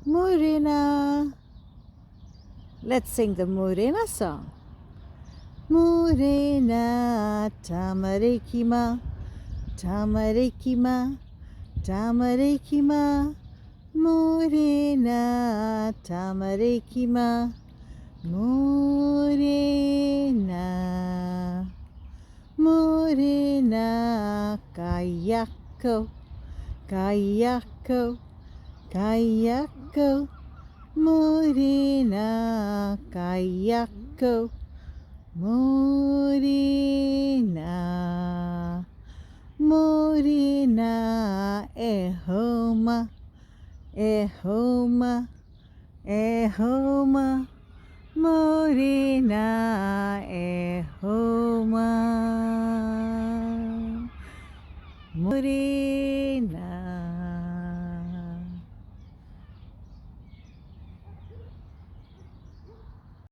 Morena. Let's sing the Morena song. Morena, tamarikima, tamarikima, tamarikima. Morena, tamarikima, morena. Morena, kayako, kayako, kayako. Morena, kayako, morena. Morena, ehoma, ehoma, ehoma. Morena, ehoma. Morena.